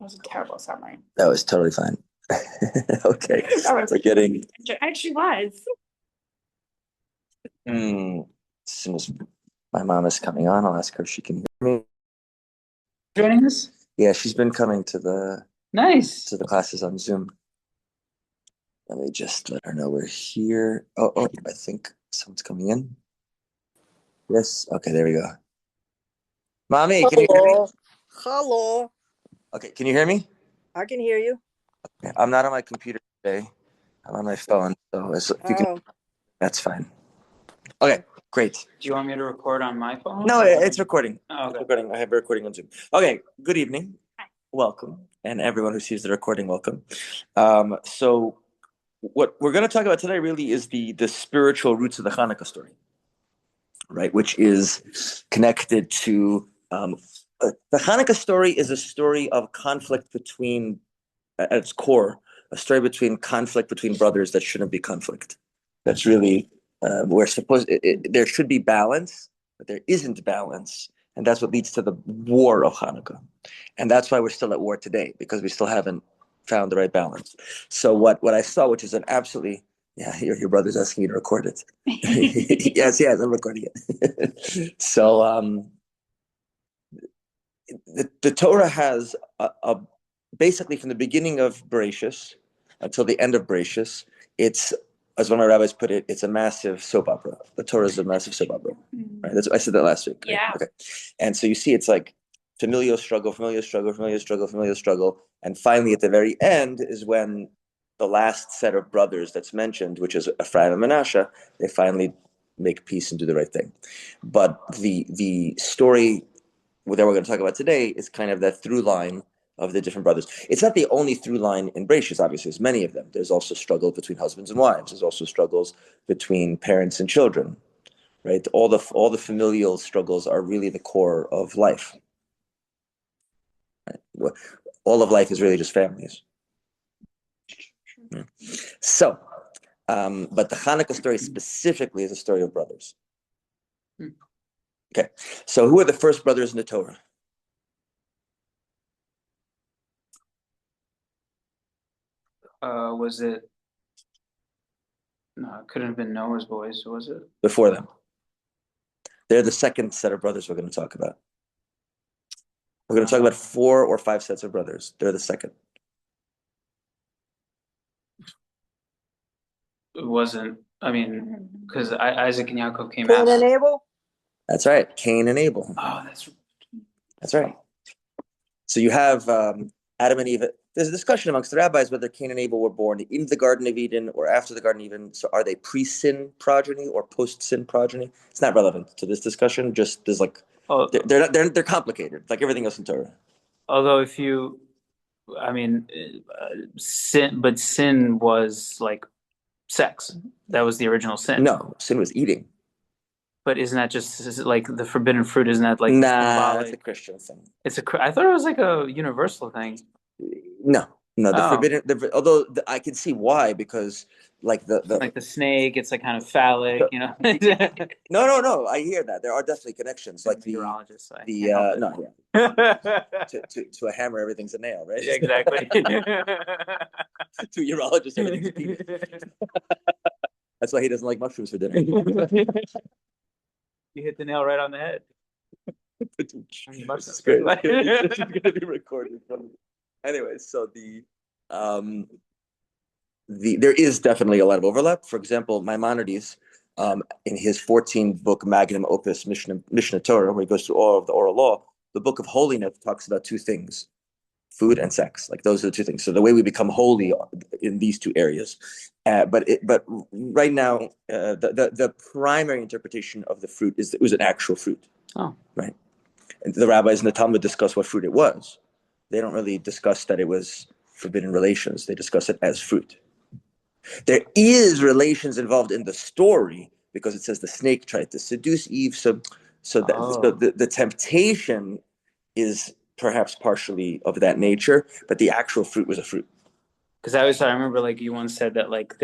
was a terrible summary. That was totally fine. Okay. We're getting. It actually was. As soon as my mom is coming on, I'll ask her if she can hear me. Joining us? Yeah, she's been coming to the Nice. classes on Zoom. Let me just let her know we're here. Oh, I think someone's coming in. Yes. Okay, there we go. Mommy, can you hear me? Hello. Okay, can you hear me? I can hear you. Okay, I'm not on my computer today. I'm on my phone, so if you can, that's fine. Okay, great. Do you want me to record on my phone? No, it's recording. Oh, okay. It's recording. I have a recording on Zoom. Okay, good evening. Hi. Welcome. And everyone who sees the recording, welcome. So what we're going to talk about today really is the spiritual roots of the Chanukah story, right? Which is connected to the Chanukah story is a story of conflict between, at its core, a story between conflict between brothers that shouldn't be conflict. That's really we're supposed. There should be balance, but there isn't balance, and that's what leads to the war of Hanukkah, and that's why we're still at war today, because we still haven't found the right balance. So what I saw, which is an absolutely your brother's asking you to record it. Yes, I'm recording it. So the Torah has a basically from the beginning of Bereshis until the end of Bereshis, it's, as one of my rabbis put it, it's a massive soap opera. The Torah is a massive soap opera. Right? I said that last week. Right? Yeah. Okay. And so you see it's like familial struggle, familial struggle, familial struggle, familial struggle. And finally at the very end is when the last set of brothers that's mentioned, which is Ephraim and Manasseh, they finally make peace and do the right thing. But the story that we're going to talk about today is kind of that through line of the different brothers. It's not the only through line in Bereshis, obviously. There's many of them. There's also struggles between husbands and wives. There's also struggles between parents and children, right? All the familial struggles are really the core of life. Right? All of life is really just families. Yeah. So, but the Hanukkah story specifically is a story of brothers. Okay, so who are the first brothers in the Torah? Was it? No, it couldn't have been Noah's boys, was it? Before them. They're the second set of brothers we're going to talk about. We're going to talk about 4 or 5 sets of brothers. They're the second. It wasn't. I mean, because Isaac and Yaakov came Cain after. and Abel? That's right. Cain and Abel. Oh, that's right. So you have Adam and Eve. There's a discussion amongst the rabbis whether Cain and Abel were born in the Garden of Eden or after the Garden of Eden. So are they pre-sin progeny or post-sin progeny? It's not relevant to this discussion. Just there's like they're complicated, like everything else in Torah. Although sin was like sex. That was the original sin. No, sin was eating. But isn't that just like the forbidden fruit? Isn't that like that's a Christian thing? I thought it was like a universal thing. No, the forbidden. Although I can see why, because like the like the snake, it's like kind of phallic, you know. No. I hear that there are definitely connections, like the urologist. To a hammer, everything's a nail, right? Yeah, exactly. To a urologist, everything's a penis. That's why he doesn't like mushrooms for dinner. You hit the nail right on the head. That's great. It's going to be recorded. Anyway, so there is definitely a lot of overlap. For example, Maimonides, in his 14-book magnum opus Mishnah Torah, where he goes through all of the oral law, the book of holiness talks about 2 things: food and sex. Like those are the 2 things. So the way we become holy in these 2 areas. But right now, the primary interpretation of the fruit is it was an actual fruit. Oh, right. And the rabbis in the Talmud discuss what fruit it was. They don't really discuss that it was forbidden relations. They discuss it as fruit. There is relations involved in the story because it says the snake tried to seduce Eve. So the temptation is perhaps partially of that nature, but the actual fruit was a fruit. Because I remember like you once said that like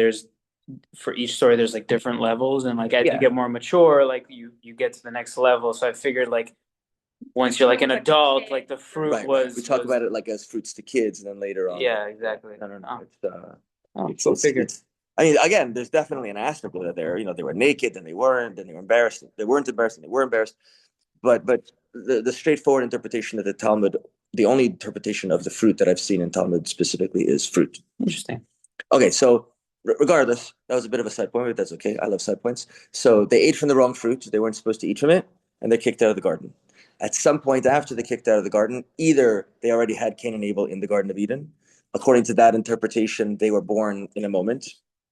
for each story there's like different levels, and like as you get more mature, like you get to the next level. So I figured like once you're like an adult, like the fruit Right. was. We talk about it like as fruits to kids, and then later on. Yeah, exactly. No, no, no. Go figure. I mean, again, there's definitely an aspect of it there. You know, they were naked, and they weren't, and they were embarrassed. They weren't embarrassed, and they were embarrassed. But the straightforward interpretation of the Talmud, the only interpretation of the fruit that I've seen in Talmud specifically is fruit. Interesting. Okay, so regardless, that was a bit of a side point, but that's okay. I love side points. So they ate from the wrong fruit. They weren't supposed to eat from it, and they're kicked out of the garden. At some point after they kicked out of the garden, either they already had Cain and Abel in the Garden of Eden. According to that interpretation, they were born in a moment.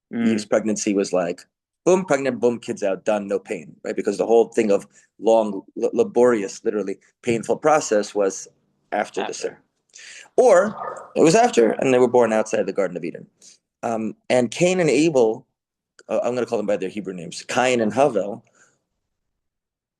Eve's pregnancy was like, boom, pregnant, boom, kids out, done, no pain, right? Because the whole thing of long, laborious, literally painful process was after the sin. Or it was after, and they were born outside the Garden of Eden. And Cain and Abel, I'm going to call them by their Hebrew names, Cain and Havel,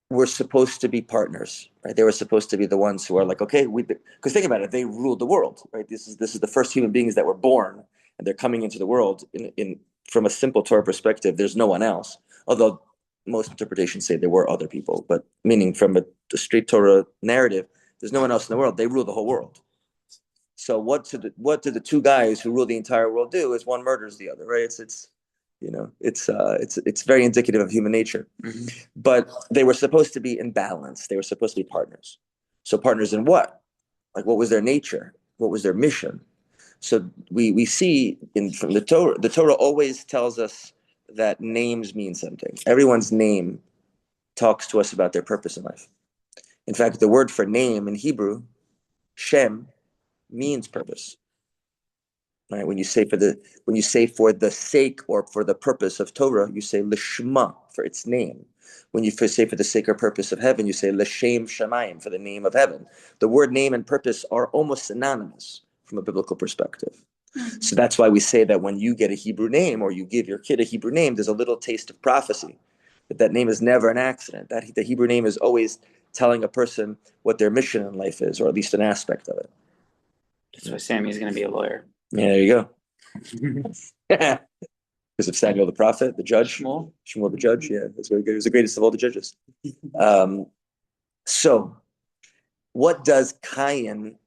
were supposed to be partners, right? They were supposed to be the ones who are like, okay, because think about it, they ruled the world, right? This is the first human beings that were born, and they're coming into the world in from a simple Torah perspective. There's no one else, although most interpretations say there were other people, but meaning from a straight Torah narrative, there's no one else in the world. They rule the whole world. So what do the two guys who rule the entire world do? Is one murders the other, right? It's very indicative of human nature. Mm-hmm. But they were supposed to be in balance. They were supposed to be partners. So partners in what? Like, what was their nature? What was their mission? So we see from the Torah always tells us that names mean something. Everyone's name talks to us about their purpose in life. In fact, the word for name in Hebrew, Shem, means purpose. Right? When you say for the sake or for the purpose of Torah, you say lishma, for its name. When you say for the sake or purpose of heaven, you say l'shem shamayim, for the name of heaven. The word name and purpose are almost synonymous from a biblical perspective. Mm-hmm. So that's why we say that when you get a Hebrew name or you give your kid a Hebrew name, there's a little taste of prophecy. That name is never an accident. That the Hebrew name is always telling a person what their mission in life is, or at least an aspect of it. That's why Sammy's going to be a lawyer. Yeah, there you go. Because of Samuel the prophet, the judge. Shmuel the judge. Yeah, that's very good. He was the greatest of all the judges. So, what does Cain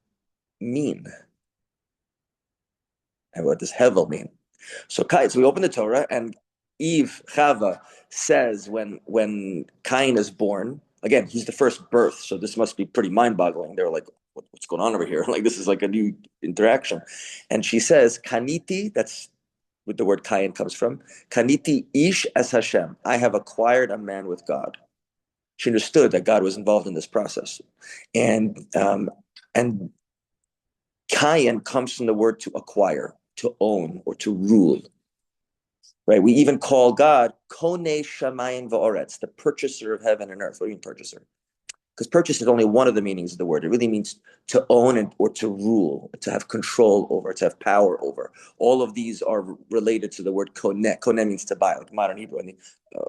mean? And what does Hevel mean? So we open the Torah, and Eve, Chava, says when Cain is born, again, he's the first birth, so this must be pretty mind-boggling. They're like, what's going on over here? Like, this is like a new interaction. And she says, Kaniti, that's what the word Cain comes from, Kaniti ish es Hashem. I have acquired a man with God. She understood that God was involved in this process. And Cain comes from the word to acquire, to own, or to rule. Right? We even call God Konei Shamayim Va'oretz, the purchaser of heaven and earth. What do you mean purchaser? Because purchase is only one of the meanings of the word. It really means to own or to rule, to have control over, to have power over. All of these are related to the word koneh. Koneh means to buy, like modern Hebrew.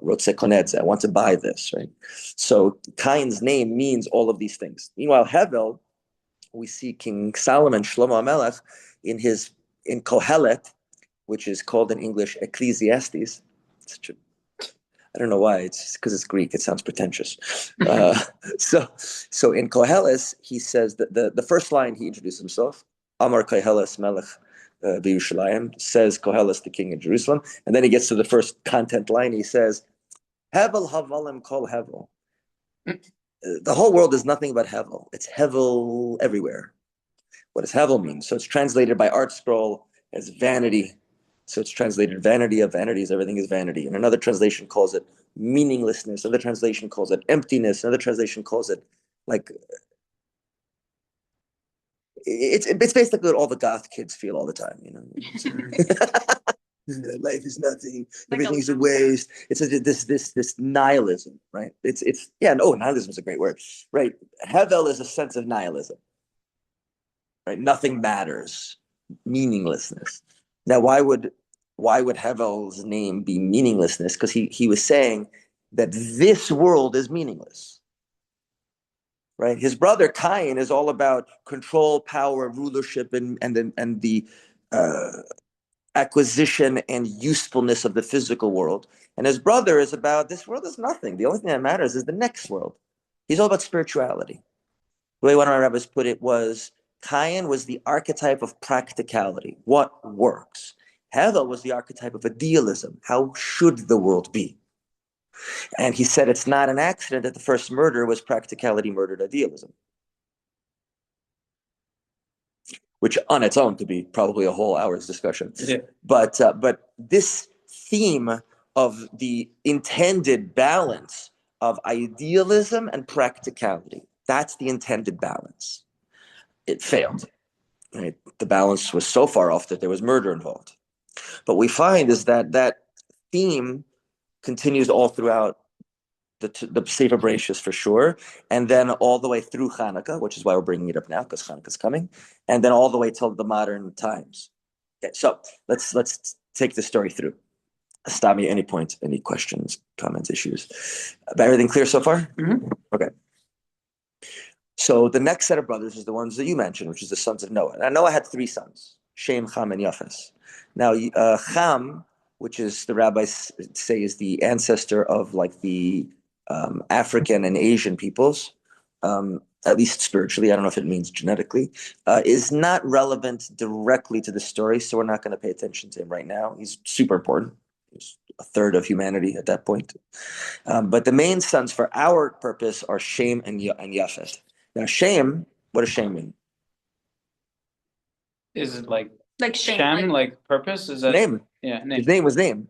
Rotze koneh, I want to buy this, right? So Cain's name means all of these things. Meanwhile, Hevel, we see King Solomon, Shlomo HaMelech, in Kohelet, which is called in English Ecclesiastes. I don't know why. It's because it's Greek. It sounds pretentious. So in Koheles, he says that the first line he introduced himself, Amar Koheles Melech B'Yushalayim, says Koheles, the king of Jerusalem. And then he gets to the first content line. He says, Hevel Havalim Kol Hevel. The whole world is nothing but Hevel. It's Hevel everywhere. What does Hevel mean? So it's translated by Art Scroll as vanity. So it's translated vanity of vanities, everything is vanity. And another translation calls it meaninglessness. Another translation calls it emptiness. Another translation calls it like, it's basically what all the goth kids feel all the time, you know. Life is nothing. Everything is a waste. It's this nihilism, right? Nihilism is a great word, right? Hevel is a sense of nihilism, right? Nothing matters, meaninglessness. Now, why would Hevel's name be meaninglessness? Because he was saying that this world is meaningless, right? His brother Cain is all about control, power, rulership, and the acquisition and usefulness of the physical world. And his brother is about this world is nothing. The only thing that matters is the next world. He's all about spirituality. The way one of my rabbis put it was, Cain was the archetype of practicality, what works. Hevel was the archetype of idealism, how should the world be? And he said it's not an accident that the first murder was practicality murdered idealism, which on its own could be probably a whole hour's discussion. Yeah. But this theme of the intended balance of idealism and practicality, that's the intended balance. It failed. Right? The balance was so far off that there was murder involved. But we find is that that theme continues all throughout the Sefer Bereshis for sure, and then all the way through Chanukah, which is why we're bringing it up now because Chanukah is coming, and then all the way till the modern times. Okay, so let's take the story through. Stop me at any point, any questions, comments, issues. Everything clear so far? Mm-hmm. Okay. So the next set of brothers is the ones that you mentioned, which is the sons of Noah. Now Noah had three sons, Shem, Ham, and Yafes. Now Ham, which is the rabbis say is the ancestor of like the African and Asian peoples, at least spiritually. I don't know if it means genetically, is not relevant directly to the story, so we're not going to pay attention to him right now. He's super important. He's a third of humanity at that point. But the main sons for our purpose are Shem and Yafet. Now, Shem, what does Shem mean? Is it like Shem, like purpose? Is that Name. Yeah, His name was name.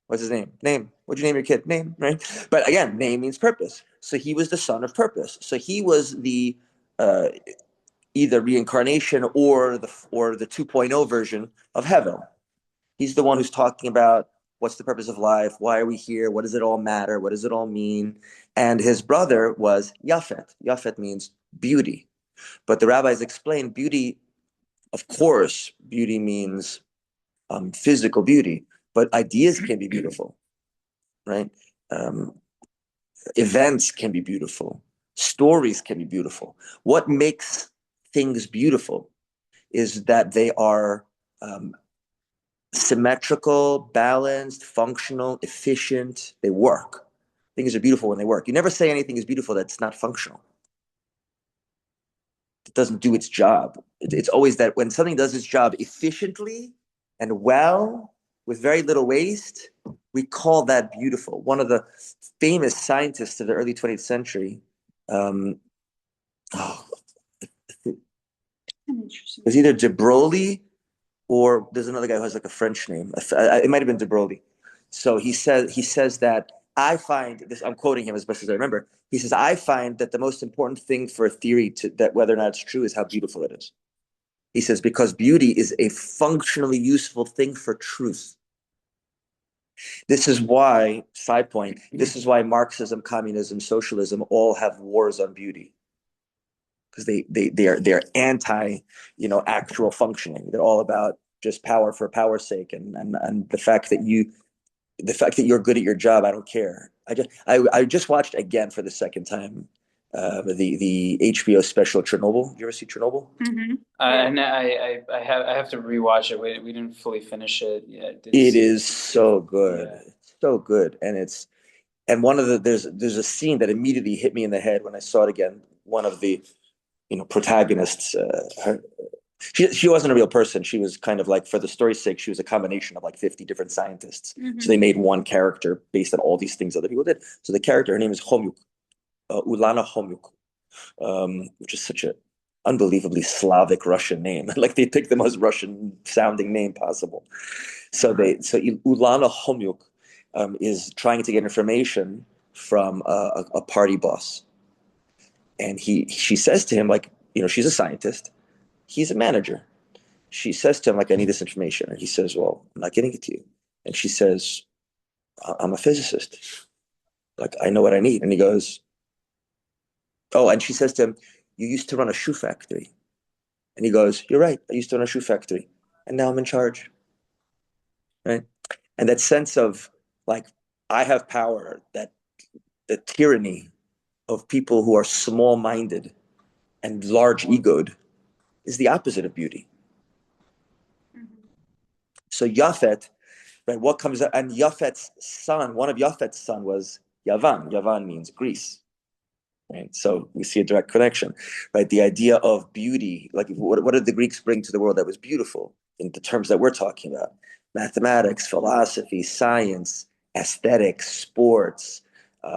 What's his name? Name. What'd you name your kid? Name, right? But again, name means purpose. So he was the son of purpose. So he was the either reincarnation or the 2.0 version of Hevel. He's the one who's talking about what's the purpose of life, why are we here, what does it all matter, what does it all mean? And his brother was Yafet. Yafet means beauty. But the rabbis explain beauty, of course, beauty means physical beauty, but ideas can be beautiful, right? Events can be beautiful. Stories can be beautiful. What makes things beautiful is that they are symmetrical, balanced, functional, efficient. They work. Things are beautiful when they work. You never say anything is beautiful that's not functional. It doesn't do its job. It's always that when something does its job efficiently and well, with very little waste, we call that beautiful. One of the famous scientists of the early 20th century, it was either de Broglie or there's another guy who has like a French name. It might have been de Broglie. So he says that I find this, I'm quoting him as best as I remember. He says, I find that the most important thing for a theory that whether or not it's true is how beautiful it is. He says, because beauty is a functionally useful thing for truth. This is why, side point, this is why Marxism, communism, socialism all have wars on beauty. Because they're anti, actual functioning. They're all about just power for power's sake, and the fact that you're good at your job, I don't care. I just watched again for the second time the HBO special Chernobyl. You ever see Chernobyl? Mm-hmm. And I have to rewatch it. We didn't fully finish it yet. It is so good, Yeah. so good, and one of there's a scene that immediately hit me in the head when I saw it again. One of the protagonists, she wasn't a real person. She was kind of like, for the story's sake, she was a combination of like 50 different scientists. Mm-hmm. So they made one character based on all these things other people did. So the character, her name is Homyuk, Ulana Homyuk, which is such an unbelievably Slavic Russian name. Like they picked the most Russian sounding name possible. So Ulana Homyuk is trying to get information from a party boss. And she says to him, like, she's a scientist. He's a manager. She says to him, like, I need this information. And he says, well, I'm not getting it to you. And she says, I'm a physicist. Like, I know what I need. And he goes, oh, and she says to him, you used to run a shoe factory. And he goes, you're right. I used to run a shoe factory. And now I'm in charge. Right? And that sense of, like, I have power, that the tyranny of people who are small-minded and large-egoed is the opposite of beauty. Mm-hmm. So Yafet, right? What comes out? And Yafet's son, one of Yafet's son was Yavan. Yavan means Greece. right? So we see a direct connection, right? The idea of beauty, like what did the Greeks bring to the world that was beautiful in the terms that we're talking about? Mathematics, philosophy, science, aesthetics, sports,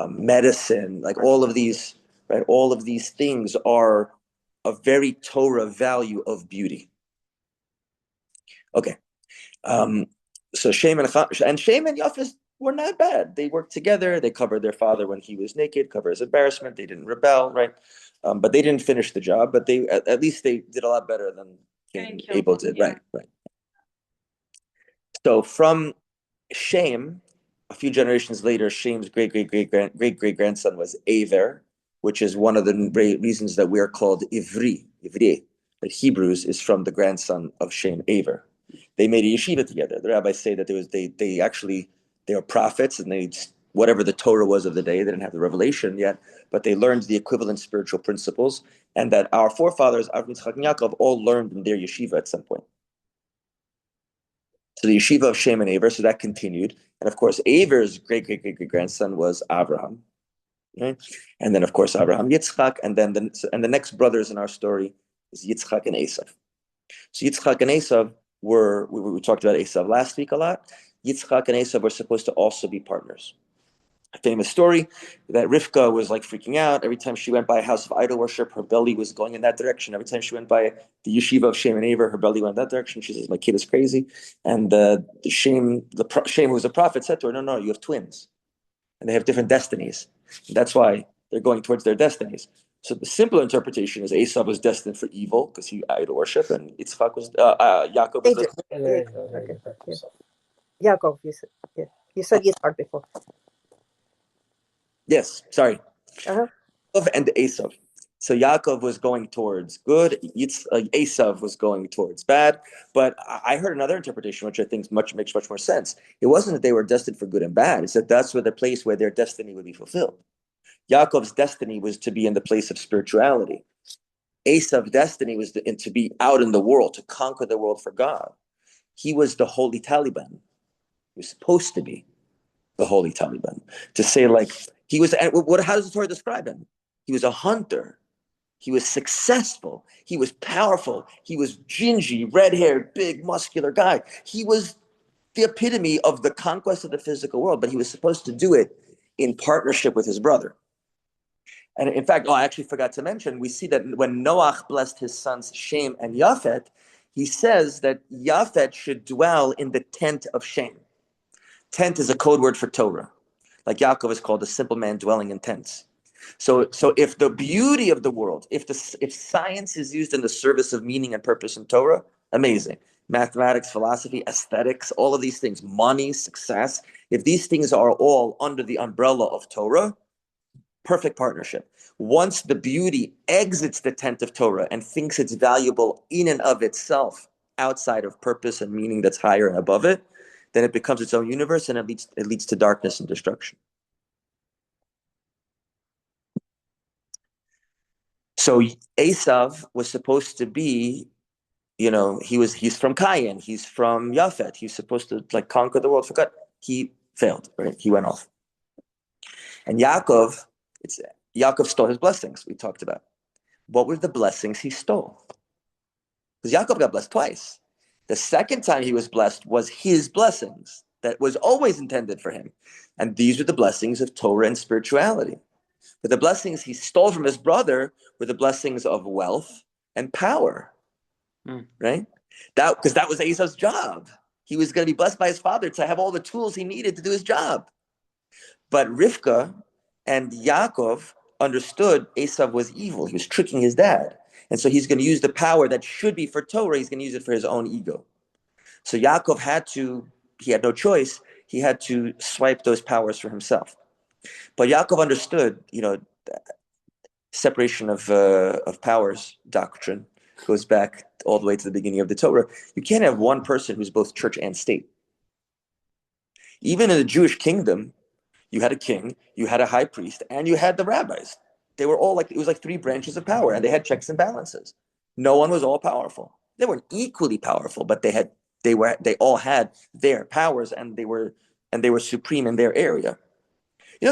medicine, like all of these, right? All of these things are a very Torah value of beauty. Okay. So Shem and Yafes were not bad. They worked together. They covered their father when he was naked, cover his embarrassment. They didn't rebel, right? But they didn't finish the job. But they at least they did a lot better than Cain and Abel did, yeah. right? So from Shem, a few generations later, Shem's great grandson was Aver, which is one of the reasons that we are called Ivri. That Hebrews is from the grandson of Shem, Aver. They made a yeshiva together. The rabbis say that they were prophets, and they whatever the Torah was of the day. They didn't have the revelation yet, but they learned the equivalent spiritual principles, and that our forefathers, Avraham, Yitzchak, and Yaakov, all learned in their yeshiva at some point. So the yeshiva of Shem and Aver, so that continued. And of course, Aver's great grandson was Abraham. Right? And then, of course, Abraham, Yitzchak, and then the next brothers in our story is Yitzchak and Esav. So Yitzchak and Esav we talked about Esav last week a lot. Yitzchak and Esav were supposed to also be partners. A famous story that Rivka was like freaking out. Every time she went by a house of idol worship, her belly was going in that direction. Every time she went by the yeshiva of Shem and Aver, her belly went that direction. She says, "My kid is crazy." And Shem, who was a prophet, said to her, "No, you have twins, and they have different destinies. And that's why they're going towards their destinies." So the simple interpretation is Esau was destined for evil because he idol worship, and Yitzchak was Yaakov was. Yaakov, you said Yitzhak before. Yes, sorry. Uh-huh. And Esau. So Yaakov was going towards good, Esav was going towards bad. But I heard another interpretation, which I think makes much more sense. It wasn't that they were destined for good and bad. It's that that's where the place where their destiny would be fulfilled. Yaakov's destiny was to be in the place of spirituality. Esav's destiny was to be out in the world, to conquer the world for God. He was the holy Taliban. He was supposed to be the holy Taliban. To say like, he was, how does the Torah describe him? He was a hunter. He was successful. He was powerful. He was gingy, red-haired, big, muscular guy. He was the epitome of the conquest of the physical world, but he was supposed to do it in partnership with his brother. And in fact, I actually forgot to mention, we see that when Noach blessed his sons Shem and Yafet, he says that Yafet should dwell in the tent of Shem. Tent is a code word for Torah. Like Yaakov is called a simple man dwelling in tents. So if the beauty of the world, if science is used in the service of meaning and purpose in Torah, amazing. Mathematics, philosophy, aesthetics, all of these things, money, success, if these things are all under the umbrella of Torah, perfect partnership. Once the beauty exits the tent of Torah and thinks it's valuable in and of itself, outside of purpose and meaning that's higher and above it, then it becomes its own universe, and it leads to darkness and destruction. So Esav was supposed to be, he's from Cain, he's from Yafet, he's supposed to like conquer the world for God. He failed, right? He went off. And Yaakov stole his blessings, we talked about. What were the blessings he stole? Because Yaakov got blessed twice. The second time he was blessed was his blessings that was always intended for him. And these were the blessings of Torah and spirituality. But the blessings he stole from his brother were the blessings of wealth and power, right? Because that was Esau's job. He was going to be blessed by his father to have all the tools he needed to do his job. But Rivka and Yaakov understood Esau was evil. He was tricking his dad. And so he's going to use the power that should be for Torah. He's going to use it for his own ego. So Yaakov he had no choice. He had to swipe those powers for himself. But Yaakov understood, separation of powers doctrine goes back all the way to the beginning of the Torah. You can't have one person who's both church and state. Even in the Jewish kingdom, you had a king, you had a high priest, and you had the rabbis. They were all it was like three branches of power, and they had checks and balances. No one was all powerful. They weren't equally powerful, but they all had their powers, and they were supreme in their area.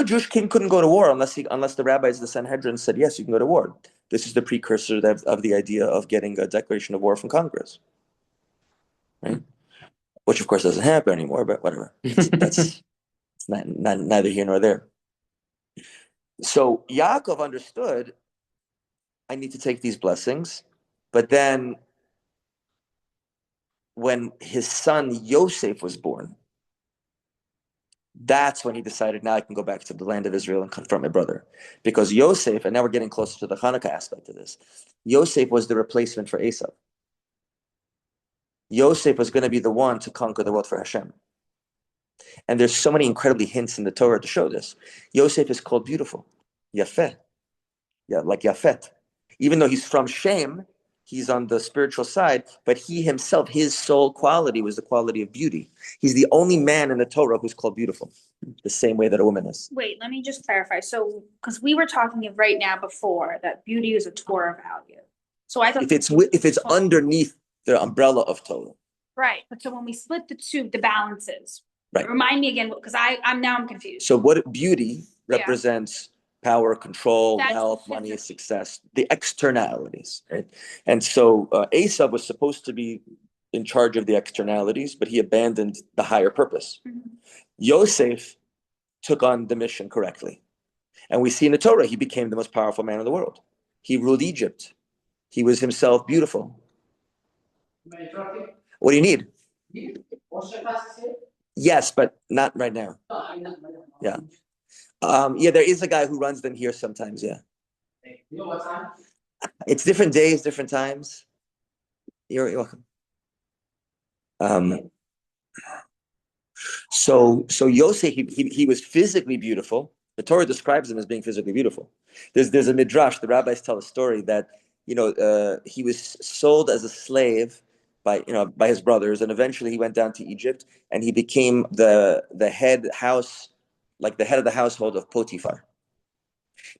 Jewish king couldn't go to war unless the rabbis of the Sanhedrin said, yes, you can go to war. This is the precursor of the idea of getting a declaration of war from Congress, right? Which of course doesn't happen anymore, but whatever. That's neither here nor there. So Yaakov understood, I need to take these blessings, but then when his son Yosef was born, that's when he decided, now I can go back to the land of Israel and confront my brother. Because Yosef, and now we're getting closer to the Chanukah aspect of this, Yosef was the replacement for Esau. Yosef was going to be the one to conquer the world for Hashem. And there's so many incredibly hints in the Torah to show this. Yosef is called beautiful, Yafeh, yeah, like Yafet. Even though he's from Shem, he's on the spiritual side, but he himself, his soul quality was the quality of beauty. He's the only man in the Torah who's called beautiful, the same way that a woman is. Wait, let me just clarify. So, because we were talking right now before that beauty is a Torah value. So I thought if it's underneath the umbrella of Torah. right, but so when we split the two, the balances. Right. Remind me again, because I'm confused. So what beauty represents power, control, health, money, success, the externalities, right? And so Esau was supposed to be in charge of the externalities, but he abandoned the higher purpose. Yosef took on the mission correctly. And we see in the Torah, he became the most powerful man in the world. He ruled Egypt. He was himself beautiful. What do you need? Yes, but not right now. Yeah. There is a guy who runs them here sometimes, yeah. You know what time? It's different days, different times. You're welcome. So Yosef, he was physically beautiful. The Torah describes him as being physically beautiful. There's a midrash. The rabbis tell a story that he was sold as a slave by his brothers, and eventually he went down to Egypt and he became the head of the household of Potiphar.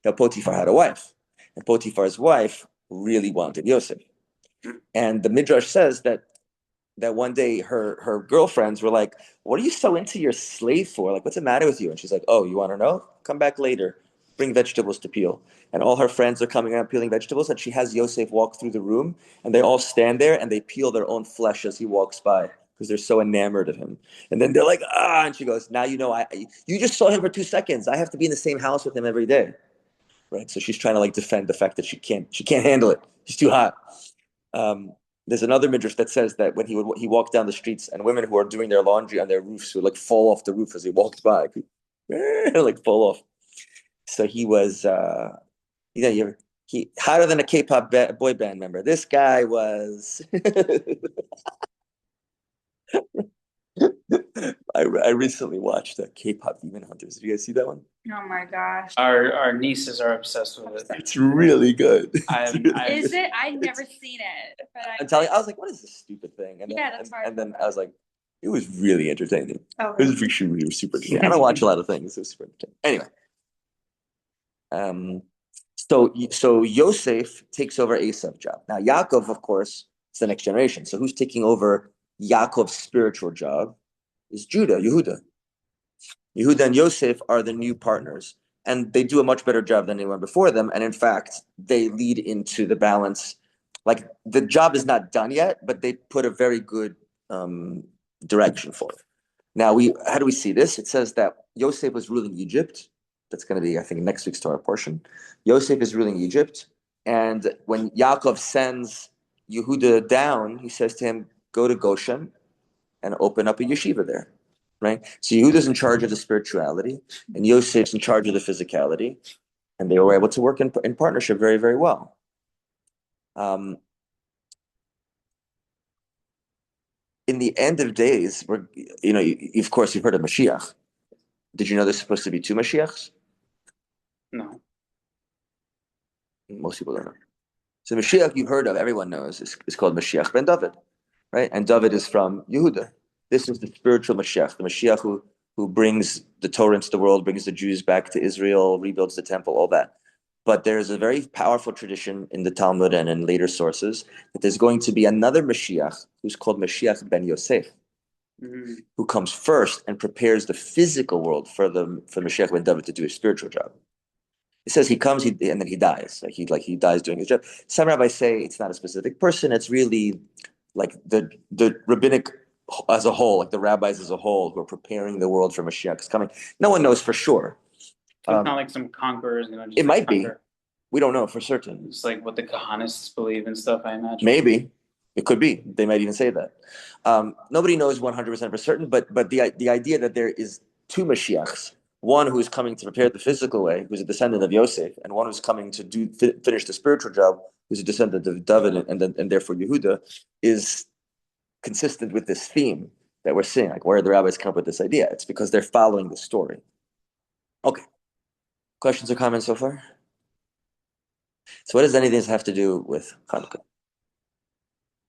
Now Potiphar had a wife, and Potiphar's wife really wanted Yosef. And the midrash says that one day her girlfriends were like, "What are you so into your slave for? Like, what's the matter with you?" And she's like, "Oh, you want to know? Come back later. Bring vegetables to peel." And all her friends are coming out peeling vegetables, and she has Yosef walk through the room, and they all stand there and they peel their own flesh as he walks by because they're so enamored of him. And then they're like, "Ah!" And she goes, "Now you just saw him for 2 seconds. I have to be in the same house with him every day." Right? So she's trying to defend the fact that she can't handle it. He's too hot. There's another midrash that says that when he walked down the streets, and women who are doing their laundry on their roofs would fall off the roof as he walked by, fall off. So he was, he hotter than a K-pop boy band member. This guy was. I recently watched K-pop Demon Hunters. Did you guys see that one? Oh my gosh. Our nieces are obsessed with it. It's really good. Is it? I've never seen it. But I'm telling you, I was like, what is this stupid thing? And then I was like, it was really entertaining. Oh, It was really super entertaining. I don't watch a lot of things. It was super entertaining. Anyway. So Yosef takes over Esau's job. Now Yaakov, of course, is the next generation. So who's taking over Yaakov's spiritual job is Judah, Yehuda. Yehuda and Yosef are the new partners, and they do a much better job than anyone before them. And in fact, they lead into the balance. Like, the job is not done yet, but they put a very good direction for it. Now, how do we see this? It says that Yosef was ruling Egypt. That's going to be, I think, next week's Torah portion. Yosef is ruling Egypt, and when Yaakov sends Yehuda down, he says to him, "Go to Goshen and open up a yeshiva there." Right? So Yehuda's in charge of the spirituality, and Yosef's in charge of the physicality, and they were able to work in partnership very, very well. In the end of days, of course, you've heard of Mashiach. Did you know there's supposed to be 2 Mashiachs? No. Most people don't know. So Mashiach, you've heard of, everyone knows, is called Mashiach ben David, right? And David is from Yehuda. This is the spiritual Mashiach, the Mashiach who brings the Torah into the world, brings the Jews back to Israel, rebuilds the temple, all that. But there's a very powerful tradition in the Talmud and in later sources that there's going to be another Mashiach who's called Mashiach ben Yosef. who comes first and prepares the physical world for Mashiach ben David to do his spiritual job. It says he comes, and then he dies. He dies doing his job. Some rabbis say it's not a specific person. It's really like the rabbinic as a whole, like the rabbis as a whole, who are preparing the world for Mashiach's coming. No one knows for sure. So it's not like some conquerors, just It like might be. conquer. We don't know for certain. It's like what the Kahanists believe and stuff, I imagine. Maybe. It could be. They might even say that. Nobody knows 100% for certain, but the idea that there is two Mashiachs, one who's coming to prepare the physical way, who's a descendant of Yosef, and one who's coming to finish the spiritual job, who's a descendant of David and therefore Yehuda, is consistent with this theme that we're seeing. Like, where the rabbis come up with this idea? It's because they're following the story. Okay. Questions or comments so far? So what does any of this have to do with Chanukah?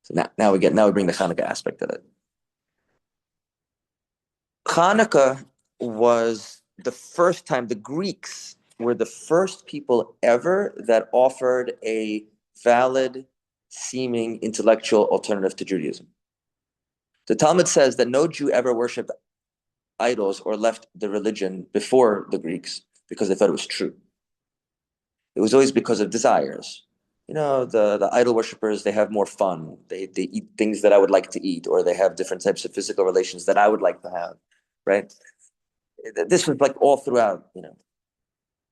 So now we bring the Chanukah aspect of it. Chanukah was the first time the Greeks were the first people ever that offered a valid, seeming intellectual alternative to Judaism. The Talmud says that no Jew ever worshipped idols or left the religion before the Greeks because they thought it was true. It was always because of desires. The idol worshippers, they have more fun. They eat things that I would like to eat, or they have different types of physical relations that I would like to have, right? This was like all throughout,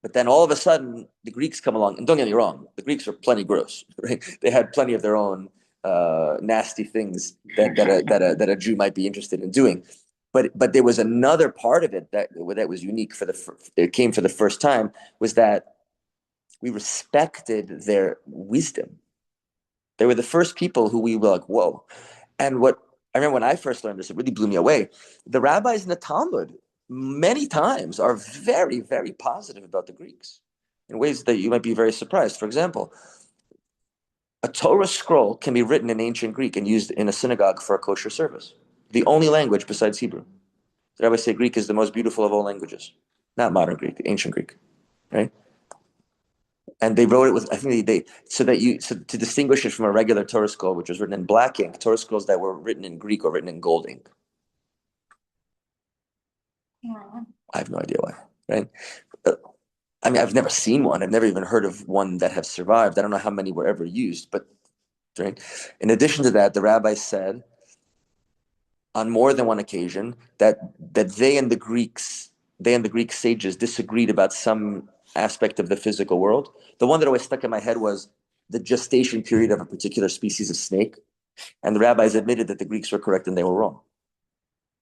But then all of a sudden, the Greeks come along, and don't get me wrong, the Greeks are plenty gross, right? They had plenty of their own nasty things that a Jew might be interested in doing. But there was another part of it that was unique it came for the first time, was that we respected their wisdom. They were the first people who we were like, whoa. And what I remember when I first learned this, it really blew me away. The rabbis in the Talmud many times are very, very positive about the Greeks in ways that you might be very surprised. For example, a Torah scroll can be written in ancient Greek and used in a synagogue for a kosher service. The only language besides Hebrew. The rabbis say Greek is the most beautiful of all languages. Not modern Greek, ancient Greek, right? And they wrote it with, I think so to distinguish it from a regular Torah scroll, which was written in black ink, Torah scrolls that were written in Greek or written in gold ink. I have no idea why, right? I've never seen one. I've never even heard of one that have survived. I don't know how many were ever used, but right. In addition to that, the rabbi said on more than one occasion that they and the Greek sages disagreed about some aspect of the physical world. The one that always stuck in my head was the gestation period of a particular species of snake. And the rabbis admitted that the Greeks were correct and they were wrong.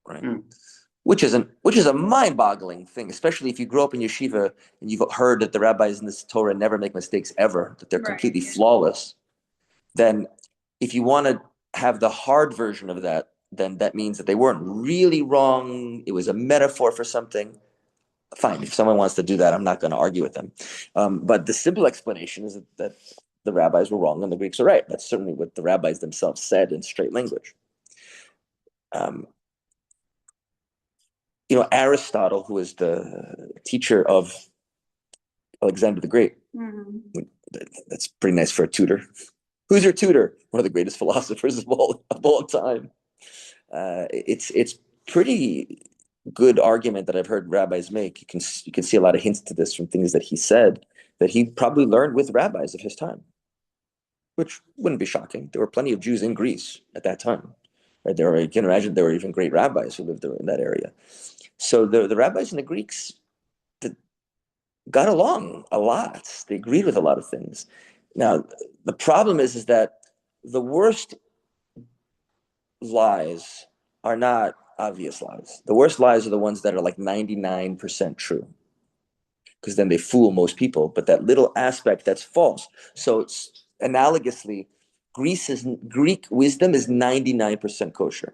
Right. Which is a mind-boggling thing, especially if you grow up in yeshiva and you've heard that the rabbis in this Torah never make mistakes ever, that they're completely flawless. Then if you want to have the hard version of that, then that means that they weren't really wrong. It was a metaphor for something. Fine, if someone wants to do that, I'm not going to argue with them. But the simple explanation is that the rabbis were wrong and the Greeks are right. That's certainly what the rabbis themselves said in straight language. Aristotle, who is the teacher of Alexander the Great, that's pretty nice for a tutor. Who's your tutor? One of the greatest philosophers of all time. It's pretty good argument that I've heard rabbis make. You can see a lot of hints to this from things that he said that he probably learned with rabbis of his time, which wouldn't be shocking. There were plenty of Jews in Greece at that time. Right? You can imagine there were even great rabbis who lived there in that area. So the rabbis and the Greeks got along a lot. They agreed with a lot of things. Now, the problem is that the worst lies are not obvious lies. The worst lies are the ones that are like 99% true, because then they fool most people. But that little aspect that's false. So it's analogously, Greek wisdom is 99% kosher,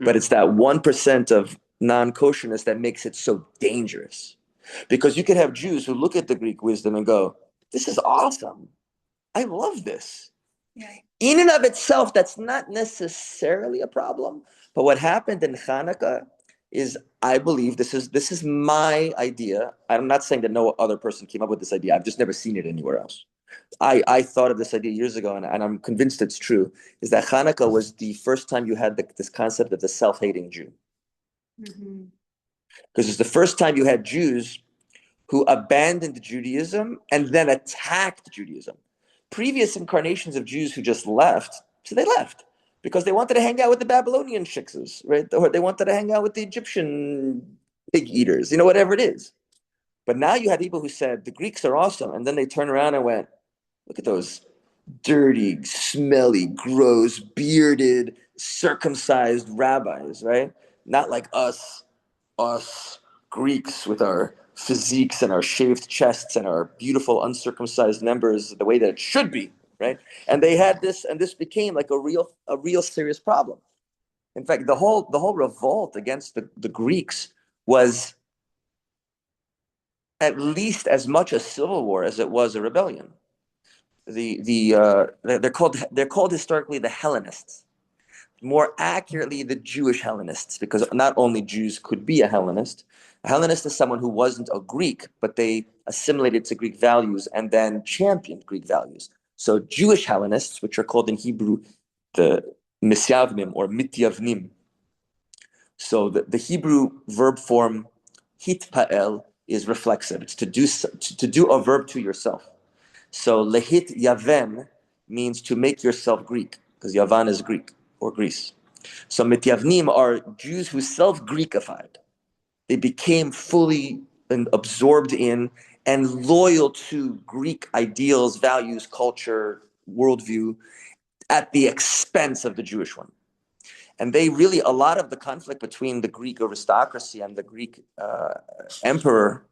but it's that 1% of non-kosherness that makes it so dangerous. Because you could have Jews who look at the Greek wisdom and go, "This is awesome. I love this." Yeah. In and of itself, that's not necessarily a problem. But what happened in Chanukah is, I believe, this is my idea. I'm not saying that no other person came up with this idea. I've just never seen it anywhere else. I thought of this idea years ago, and I'm convinced it's true, is that Hanukkah was the first time you had this concept of the self-hating Jew. Mhm. Because it's the first time you had Jews who abandoned Judaism and then attacked Judaism. Previous incarnations of Jews who just left, so they left because they wanted to hang out with the Babylonian shiksas, right? Or they wanted to hang out with the Egyptian pig eaters, whatever it is. But now you had people who said the Greeks are awesome, and then they turned around and went, look at those dirty, smelly, gross, bearded, circumcised rabbis, right? Not like us Greeks with our physiques and our shaved chests and our beautiful uncircumcised members the way that it should be, right? And they had this, and this became like a real serious problem. In fact, the whole revolt against the Greeks was at least as much a civil war as it was a rebellion. They're called historically the Hellenists. More accurately, the Jewish Hellenists, because not only Jews could be a Hellenist. A Hellenist is someone who wasn't a Greek, but they assimilated to Greek values and then championed Greek values. So Jewish Hellenists, which are called in Hebrew the Misyavnim or Mityavnim. So the Hebrew verb form hitpael is reflexive. It's to do a verb to yourself. So lehit yaven means to make yourself Greek, because Yavan is Greek or Greece. So mityavnim are Jews who self-Greekified. They became fully and absorbed in and loyal to Greek ideals, values, culture, worldview at the expense of the Jewish one. And they really, a lot of the conflict between the Greek aristocracy and the Greek emperor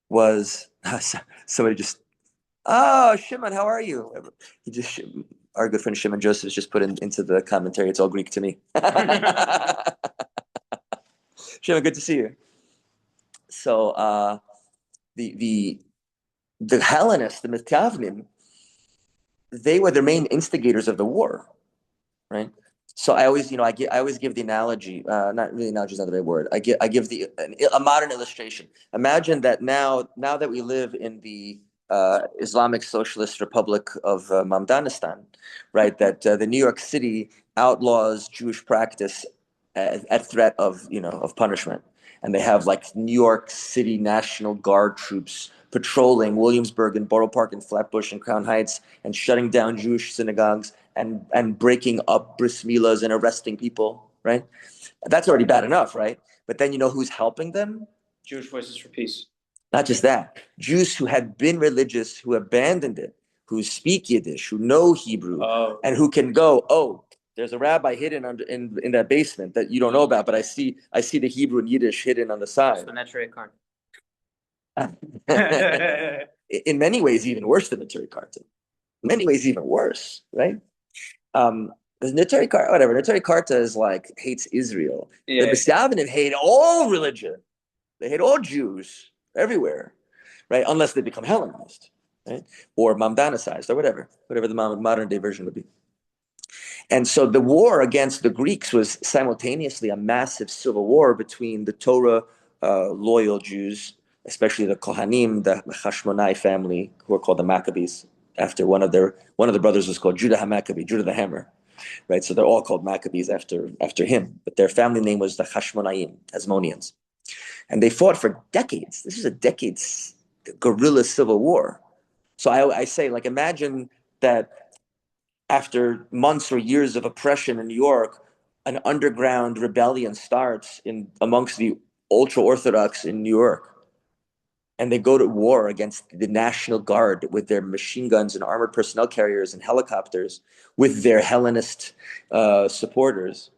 was somebody just, oh, Shimon, how are you? He just, our good friend Shimon Joseph just put into the commentary. It's all Greek to me. Shimon, good to see you. So the Hellenists, the Mityavnim, they were the main instigators of the war, right? So I always give the analogy. Not really, analogy is not the right word. I give a modern illustration. Imagine that now that we live in the Islamic Socialist Republic of Mamdanistan, right? That the New York City outlaws Jewish practice at threat of punishment, and they have like New York City National Guard troops patrolling Williamsburg and Borough Park and Flatbush and Crown Heights and shutting down Jewish synagogues and breaking up bris milahs and arresting people, right? That's already bad enough, right? But then you know who's helping them? Jewish Voices for Peace. Not just that. Jews who had been religious, who abandoned it, who speak Yiddish, who know Hebrew, and who can go, oh, there's a rabbi hidden in that basement that you don't know about, but I see the Hebrew and Yiddish hidden on the side. In many ways, even worse than the Neturei Karta. In many ways, even worse, right? The Neturei Karta, whatever. Neturei Karta is like hates Israel. The Misyavnim hate all religion. They hate all Jews everywhere, right? Unless they become Hellenized, right? Or Mamdanicized, or whatever the modern day version would be. And so the war against the Greeks was simultaneously a massive civil war between the Torah loyal Jews, especially the Kohanim, the Hashmonai family, who are called the Maccabees, after one of the brothers was called Judah HaMaccabee, Judah the Hammer, right? So they're all called Maccabees after him, but their family name was the Hashmonaim, Hasmoneans. And they fought for decades. This is a decades guerrilla civil war. So I say, like, imagine that after months or years of oppression in New York, an underground rebellion starts amongst the ultra-Orthodox in New York. And they go to war against the National Guard with their machine guns and armored personnel carriers and helicopters with their Hellenist supporters.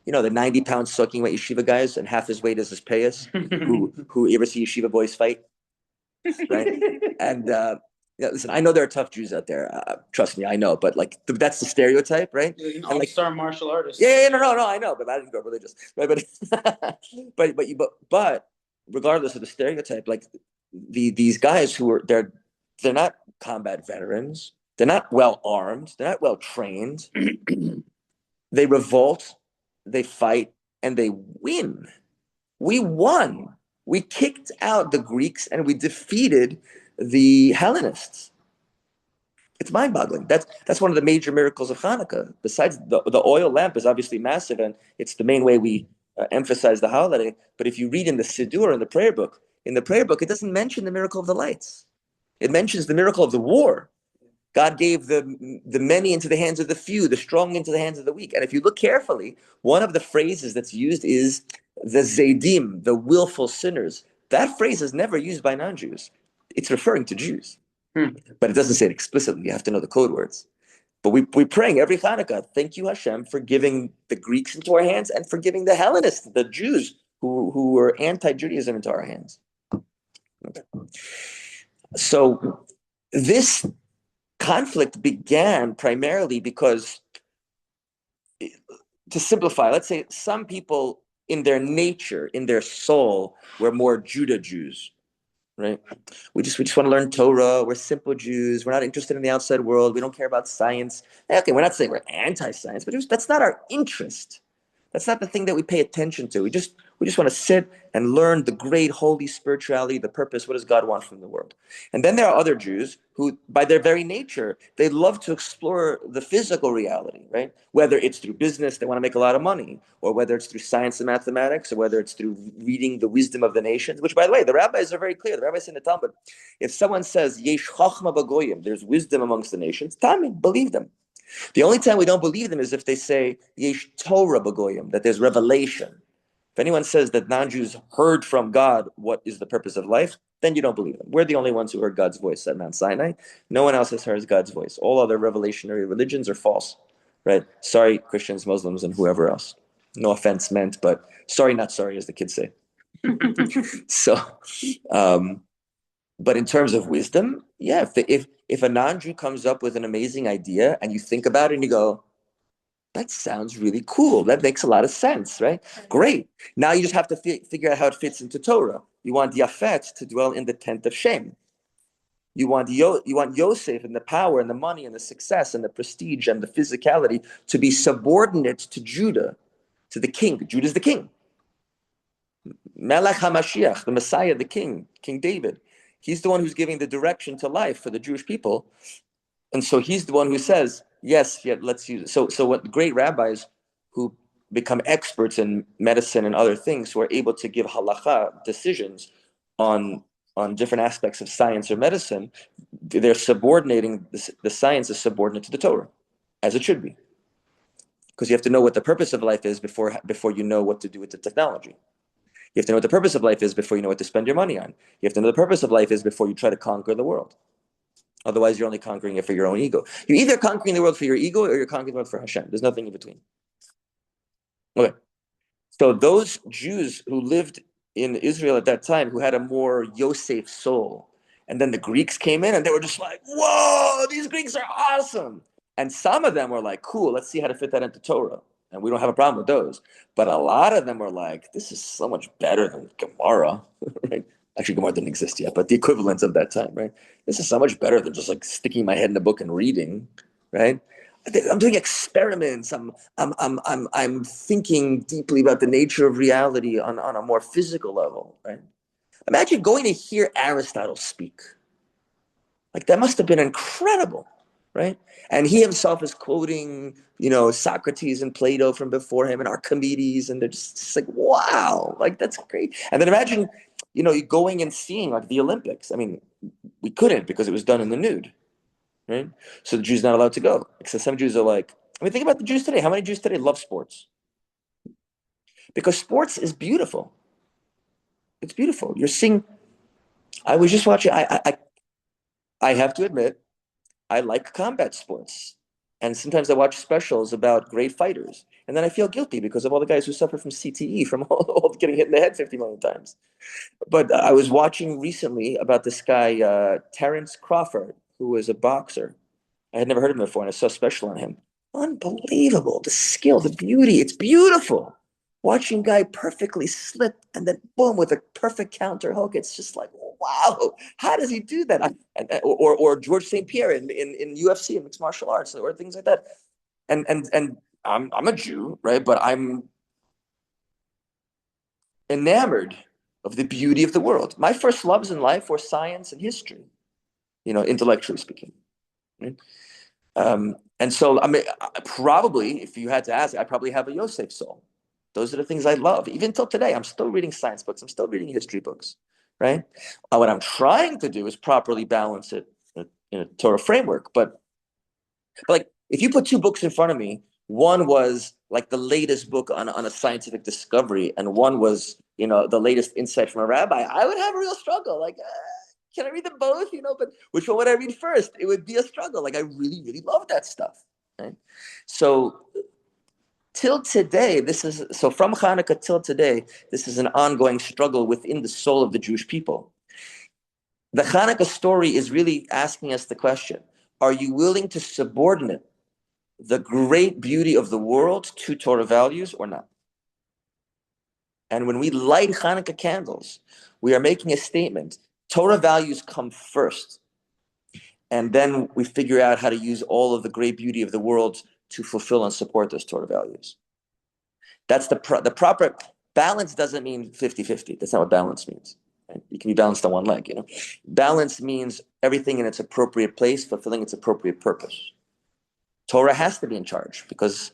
You know, the 90-pound soaking wet yeshiva guys, and half his weight is his payas, who you ever see yeshiva boys fight, right? And listen, I know there are tough Jews out there. Trust me, I know. But like, that's the stereotype, right? An all-star martial artist. Yeah, no, I know, but I didn't go religious, right? But regardless of the stereotype, like these guys they're not combat veterans. They're not well armed. They're not well trained. They revolt. They fight and they win. We won. We kicked out the Greeks and we defeated the Hellenists. It's mind-boggling. That's one of the major miracles of Hanukkah. Besides the oil lamp is obviously massive, and it's the main way we emphasize the holiday. But if you read in the Siddur, in the prayer book, it doesn't mention the miracle of the lights. It mentions the miracle of the war. God gave the many into the hands of the few, the strong into the hands of the weak. And if you look carefully, one of the phrases that's used is the Zaydim, the willful sinners. That phrase is never used by non-Jews. It's referring to Jews. But it doesn't say it explicitly. You have to know the code words. But we're praying every Hanukkah, thank you, Hashem, for giving the Greeks into our hands and for giving the Hellenists, the Jews who were anti-Judaism, into our hands. Okay. So this conflict began primarily because, to simplify, let's say some people in their nature, in their soul, were more Judah Jews. Right? We just want to learn Torah. We're simple Jews. We're not interested in the outside world. We don't care about science. Okay, we're not saying we're anti-science, but that's not our interest. That's not the thing that we pay attention to. We just want to sit and learn the great holy spirituality, the purpose. What does God want from the world? And then there are other Jews who, by their very nature, they love to explore the physical reality, right? Whether it's through business, they want to make a lot of money, or whether it's through science and mathematics, or whether it's through reading the wisdom of the nations, which, by the way, the rabbis are very clear. The rabbis in the Talmud, if someone says, Yesh chachma b'goyim, there's wisdom amongst the nations, Talmud, believe them. The only time we don't believe them is if they say Yesh Torah b'goyim, that there's revelation. If anyone says that non-Jews heard from God what is the purpose of life, then you don't believe them. We're the only ones who heard God's voice at Mount Sinai. No one else has heard God's voice. All other revelationary religions are false, right? Sorry, Christians, Muslims, and whoever else. No offense meant, but sorry, not sorry, as the kids say. So, but in terms of wisdom, yeah, if a non-Jew comes up with an amazing idea and you think about it and you go, that sounds really cool. That makes a lot of sense, right? Great. Now you just have to figure out how it fits into Torah. You want Yafet to dwell in the tent of Shem. You want Yosef and the power and the money and the success and the prestige and the physicality to be subordinate to Judah, to the king. Judah's the king. Melech HaMashiach, the Messiah, the king, King David. He's the one who's giving the direction to life for the Jewish people. And so he's the one who says, yes, yeah, let's use it. So what great rabbis who become experts in medicine and other things, who are able to give halacha decisions on different aspects of science or medicine, they're subordinating, the science is subordinate to the Torah, as it should be. Because you have to know what the purpose of life is before you know what to do with the technology. You have to know what the purpose of life is before you know what to spend your money on. You have to know the purpose of life is before you try to conquer the world. Otherwise, you're only conquering it for your own ego. You're either conquering the world for your ego or you're conquering the world for Hashem. There's nothing in between. Okay. So those Jews who lived in Israel at that time, who had a more Yosef soul, and then the Greeks came in and they were just like, whoa, these Greeks are awesome. And some of them were like, cool, let's see how to fit that into Torah. And we don't have a problem with those. But a lot of them were like, this is so much better than Gemara, right? Actually, Gemara didn't exist yet, but the equivalent of that time, right? This is so much better than just like sticking my head in a book and reading, right? I'm doing experiments. I'm thinking deeply about the nature of reality on a more physical level, right? Imagine going to hear Aristotle speak. Like that must have been incredible, right? And he himself is quoting, Socrates and Plato from before him and Archimedes, and they're just like, wow, like that's great. And then imagine, going and seeing like the Olympics. I mean, we couldn't because it was done in the nude, right? So the Jews not allowed to go. Except some Jews are like, think about the Jews today. How many Jews today love sports? Because sports is beautiful. It's beautiful. You're seeing. I was just watching. I have to admit, I like combat sports. And sometimes I watch specials about great fighters. And then I feel guilty because of all the guys who suffer from CTE, from all getting hit in the head 50 million times. But I was watching recently about this guy, Terrence Crawford, who was a boxer. I had never heard of him before, and I saw a special on him. Unbelievable. The skill, the beauty. It's beautiful. Watching guy perfectly slip and then boom with a perfect counter hook. It's just like, wow, how does he do that? Or George St. Pierre in UFC and mixed martial arts or things like that. And I'm a Jew, right? But I'm enamored of the beauty of the world. My first loves in life were science and history. intellectually speaking. Right? And so, I mean, probably, if you had to ask, I probably have a Yosef soul. Those are the things I love. Even till today, I'm still reading science books. I'm still reading history books, right? What I'm trying to do is properly balance it in a Torah framework. But like, if you put two books in front of me, one was like the latest book on a scientific discovery, and one was, the latest insight from a rabbi, I would have a real struggle. Like, can I read them both? But which one would I read first? It would be a struggle. Like, I really, really love that stuff. Right? So till today, from Chanukah till today, this is an ongoing struggle within the soul of the Jewish people. The Chanukah story is really asking us the question, are you willing to subordinate the great beauty of the world to Torah values or not? And when we light Chanukah candles, we are making a statement. Torah values come first. And then we figure out how to use all of the great beauty of the world to fulfill and support those Torah values. That's the proper balance. Doesn't mean 50-50. That's not what balance means. Right? You can be balanced on one leg. Balance means everything in its appropriate place, fulfilling its appropriate purpose. Torah has to be in charge, because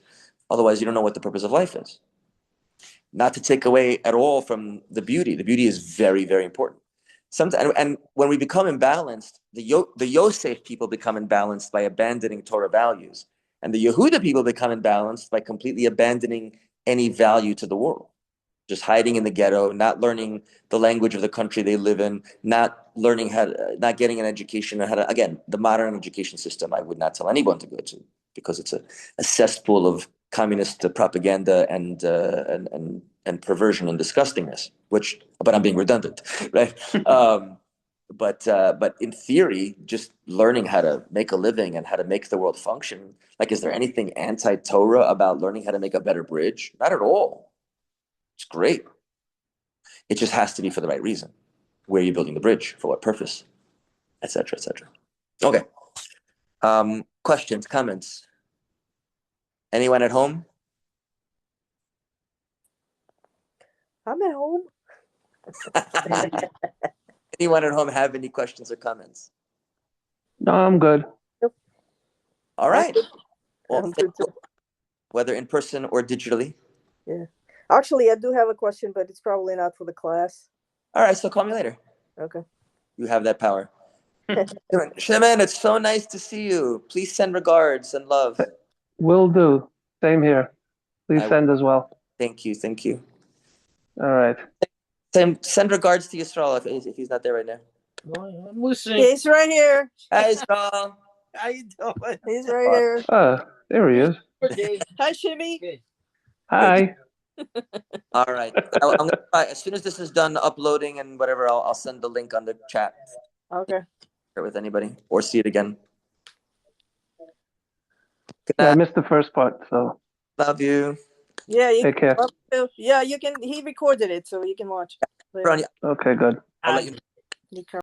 otherwise you don't know what the purpose of life is. Not to take away at all from the beauty. The beauty is very, very important. Sometimes, and when we become imbalanced, the Yosef people become imbalanced by abandoning Torah values. And the Yehuda people become imbalanced by completely abandoning any value to the world. Just hiding in the ghetto, not learning the language of the country they live in, not learning not getting an education, again, the modern education system, I would not tell anyone to go to, because it's a cesspool of communist propaganda and perversion and disgustingness. But I'm being redundant, right? But in theory, just learning how to make a living and how to make the world function. Like, is there anything anti-Torah about learning how to make a better bridge? Not at all. It's great. It just has to be for the right reason. Where are you building the bridge? For what purpose? Etc. Etc. Okay. Questions, comments? Anyone at home? I'm at home. Anyone at home have any questions or comments? No, I'm good. All right. Well, I'm good too. whether in person or digitally. Yeah. Actually, I do have a question, but it's probably not for the class. All right, so call me later. Okay. You have that power. Shimon, it's so nice to see you. Please send regards and love. Will do. Same here. Please send as well. Thank you. Thank you. All right. Send regards to Yisrael if he's not there right now. I'm listening. He's right here. Hi, Yisrael. How you doing? He's right here. There he is. Okay. Hi, Shimmy. Good. Hi. All right. I'm gonna try, as soon as this is done uploading and whatever, I'll send the link on the chat. Okay. Share with anybody or see it again. Good Yeah, I night. missed the first part, so Love you. Yeah, you take care. Yeah, you can. He recorded it, so you can watch. Ronnie, Okay, good. I'll let you know. You can.